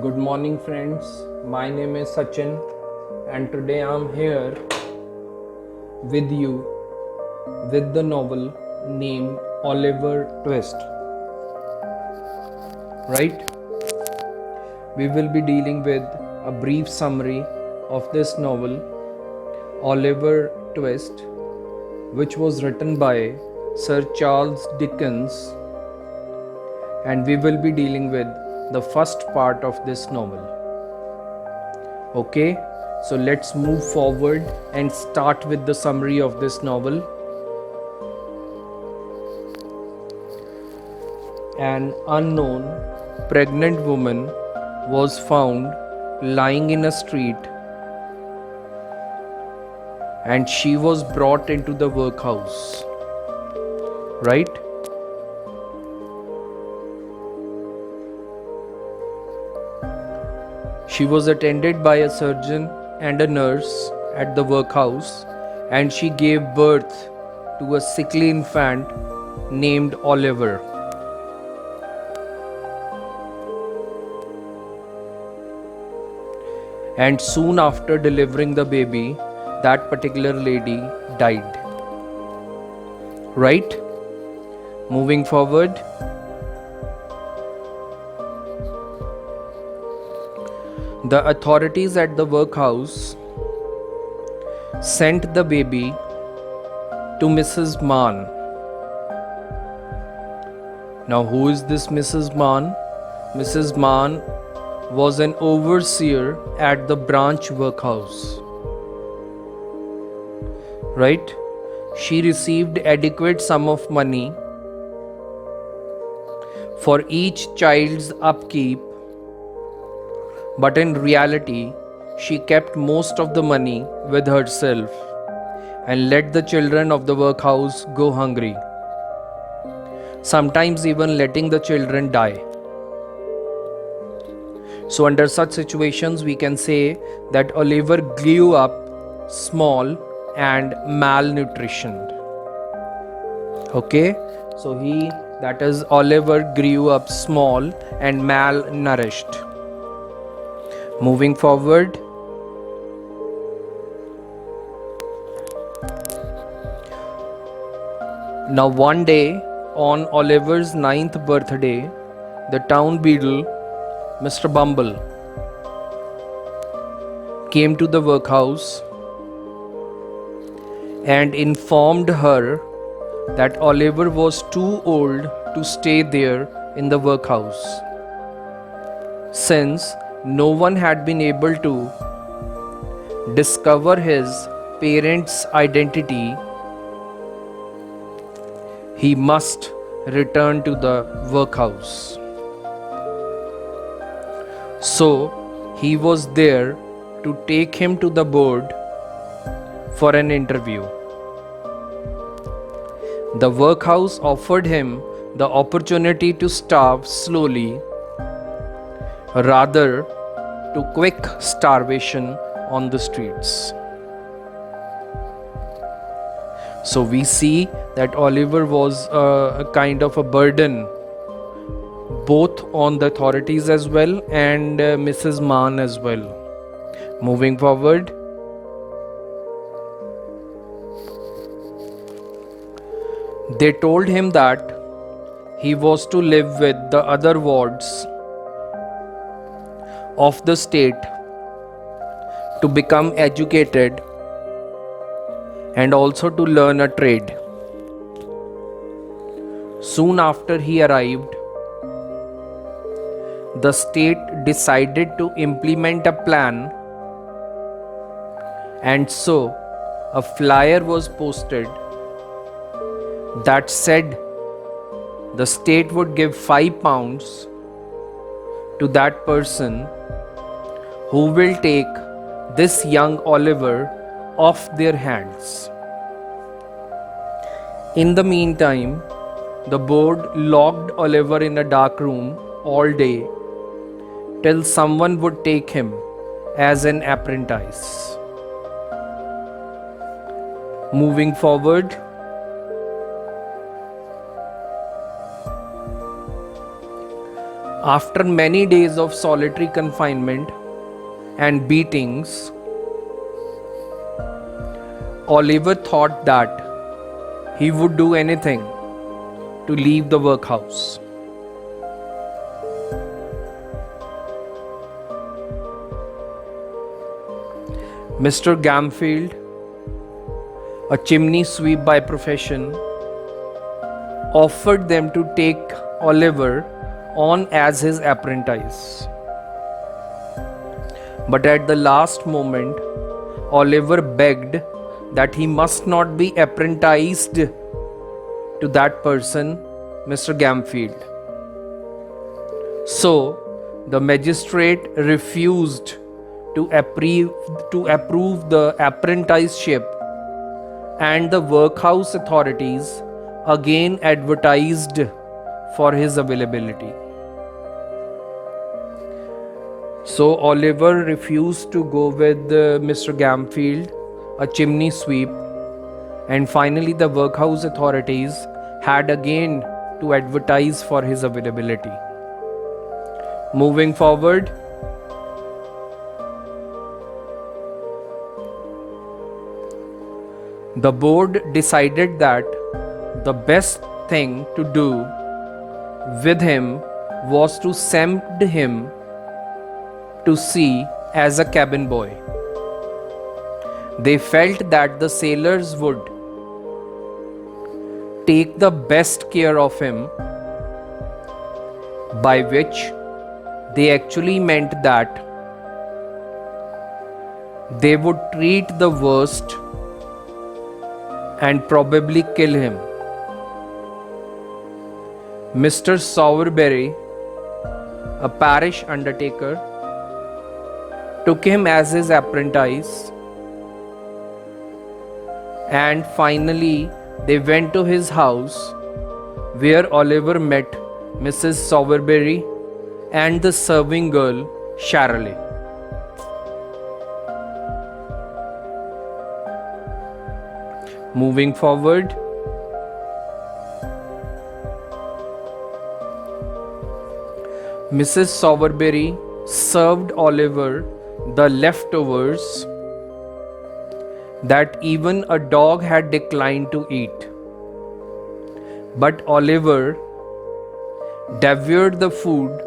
Good morning, friends. My name is Sachin, and today I'm here with you with the novel named Oliver Twist. Right? We will be dealing with a brief summary of this novel, Oliver Twist, which was written by Sir Charles Dickens, and we will be dealing with the first part of this novel. Okay, so let's move forward and start with the summary of this novel. An unknown pregnant woman was found lying in a street, and she was brought into the workhouse. Right? She was attended by a surgeon and a nurse at the workhouse, and she gave birth to a sickly infant named Oliver. And soon after delivering the baby, that particular lady died. Right? Moving forward. The authorities at the workhouse sent the baby to Mrs. Mann. Now, who is this Mrs. Mann? Mrs. Mann was an overseer at the branch workhouse. Right? She received adequate sum of money for each child's upkeep, but in reality, she kept most of the money with herself and let the children of the workhouse go hungry, sometimes even letting the children die. So, under such situations, we can say that Oliver grew up small and malnutritioned. Okay, so that is Oliver grew up small and malnourished. Moving forward. Now one day, on Oliver's 9th birthday, the town beadle, Mr. Bumble, came to the workhouse and informed her that Oliver was too old to stay there in the workhouse, since no one had been able to discover his parents' identity. He must return to the workhouse. So he was there to take him to the board for an interview. The workhouse offered him the opportunity to starve slowly rather to quick starvation on the streets. So we see that Oliver was a kind of a burden both on the authorities as well and Mrs. Mann as well. Moving forward. They told him that he was to live with the other wards of the state to become educated and also to learn a trade. Soon after he arrived, the state decided to implement a plan, and so a flyer was posted that said the state would give £5 to that person who will take this young Oliver off their hands. In the meantime, the board locked Oliver in a dark room all day till someone would take him as an apprentice. Moving forward. After many days of solitary confinement and beatings, Oliver thought that he would do anything to leave the workhouse. Mr. Gamfield, a chimney sweep by profession, offered them to take Oliver on as his apprentice. But at the last moment, Oliver begged that he must not be apprenticed to that person, Mr. Gamfield. So, the magistrate refused to approve the apprenticeship, and the workhouse authorities again advertised for his availability. So Oliver refused to go with Mr. Gamfield, a chimney sweep, and finally the workhouse authorities had again to advertise for his availability. Moving forward, the board decided that the best thing to do with him was to send him to sea as a cabin boy. They felt that the sailors would take the best care of him, by which they actually meant that they would treat the worst and probably kill him. Mr. Sowerberry, a parish undertaker, took him as his apprentice, and finally they went to his house, where Oliver met Mrs. Sowerberry and the serving girl Shirley. Moving forward, Mrs. Sowerberry served Oliver the leftovers that even a dog had declined to eat. But Oliver devoured the food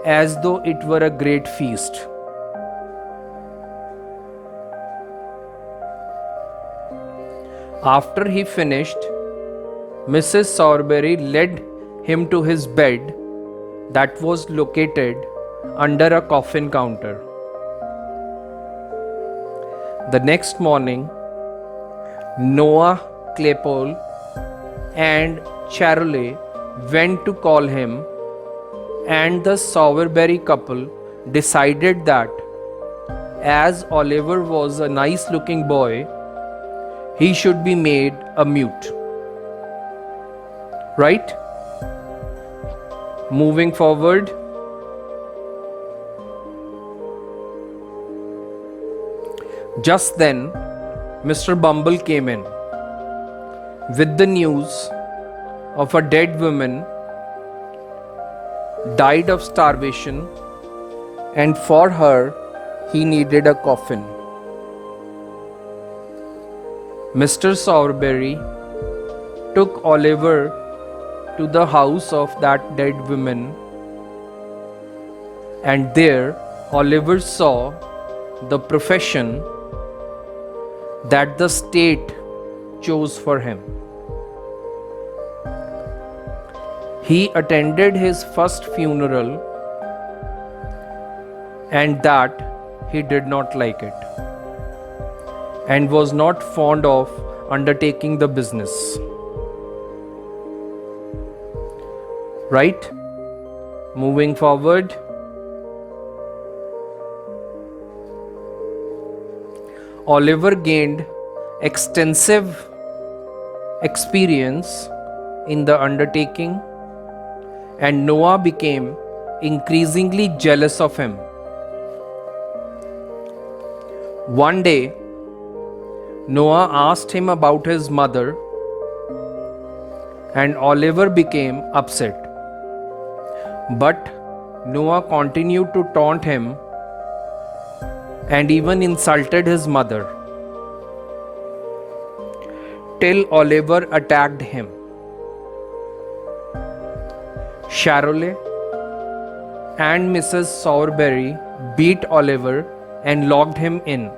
as though it were a great feast. After he finished, Mrs. Sowerberry led him to his bed that was located under a coffin counter. The next morning, Noah Claypole and Charolais went to call him, and the Sowerberry couple decided that as Oliver was a nice looking boy, he should be made a mute. Right? Moving forward, just then Mr. Bumble came in with the news of a dead woman died of starvation, and for her he needed a coffin. Mr. Sowerberry took Oliver to the house of that dead woman, and there Oliver saw the profession that the state chose for him. He attended his first funeral, and that he did not like it, and was not fond of undertaking the business. Right? Moving forward, Oliver gained extensive experience in the undertaking, and Noah became increasingly jealous of him. One day, Noah asked him about his mother, and Oliver became upset. But Noah continued to taunt him and even insulted his mother till Oliver attacked him. Charolais and Mrs. Sowerberry beat Oliver and locked him in.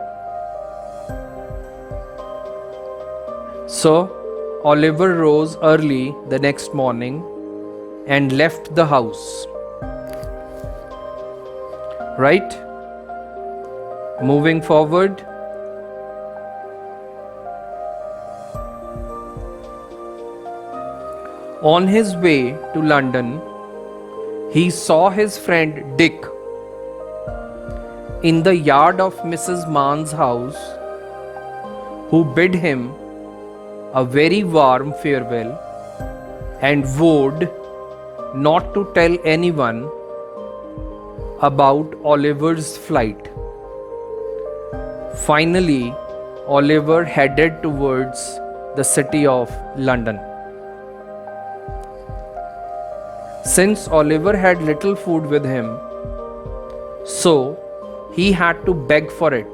So, Oliver rose early the next morning and left the house. Right? Moving forward. On his way to London, he saw his friend Dick in the yard of Mrs. Mann's house, who bid him a very warm farewell and vowed not to tell anyone about Oliver's flight. Finally, Oliver headed towards the city of London. Since Oliver had little food with him, so he had to beg for it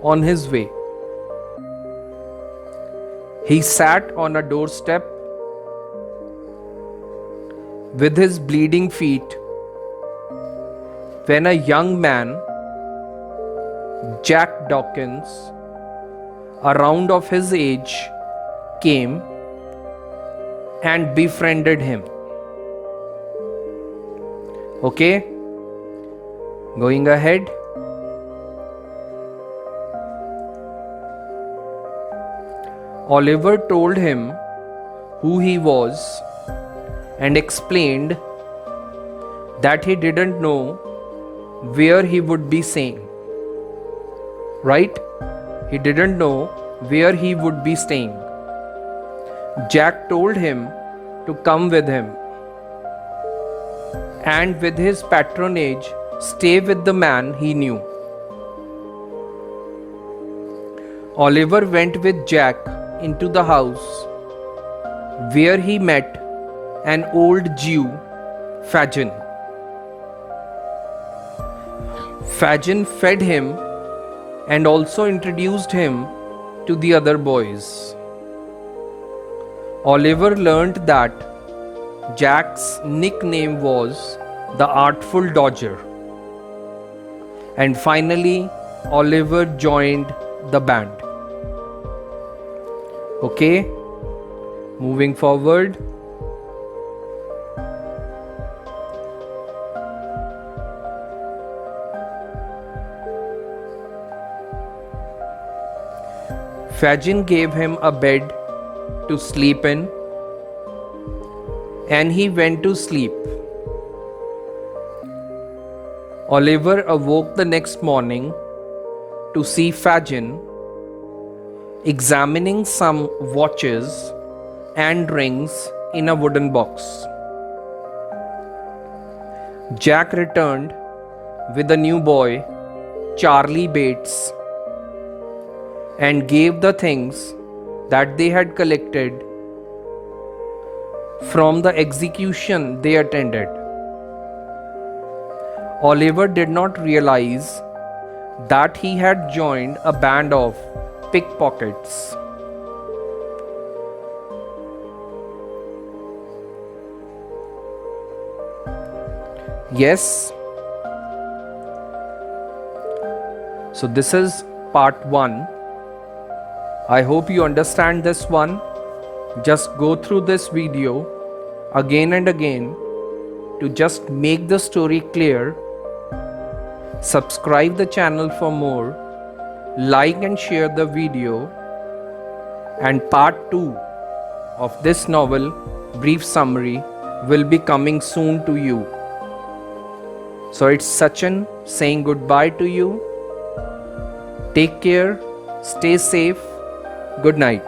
on his way. He sat on a doorstep with his bleeding feet when a young man, Jack Dawkins, around of his age, came and befriended him. Okay, going ahead. Oliver told him who he was and explained that he didn't know where he would be staying. Right? He didn't know where he would be staying. Jack told him to come with him and with his patronage stay with the man he knew. Oliver went with Jack into the house where he met an old Jew, Fagin. Fagin fed him and also introduced him to the other boys. Oliver learnt that Jack's nickname was the Artful Dodger. And finally, Oliver joined the band. Okay, moving forward. Fagin gave him a bed to sleep in, and he went to sleep. Oliver awoke the next morning to see Fagin examining some watches and rings in a wooden box. Jack returned with a new boy, Charlie Bates, and gave the things that they had collected from the execution they attended. Oliver did not realize that he had joined a band of pickpockets. Yes. So this is part 1. I hope you understand this one. Just go through this video again and again to just make the story clear. Subscribe the channel for more. Like and share the video. And part 2 of this novel, brief summary, will be coming soon to you. So it's Sachin saying goodbye to you. Take care. Stay safe. Good night.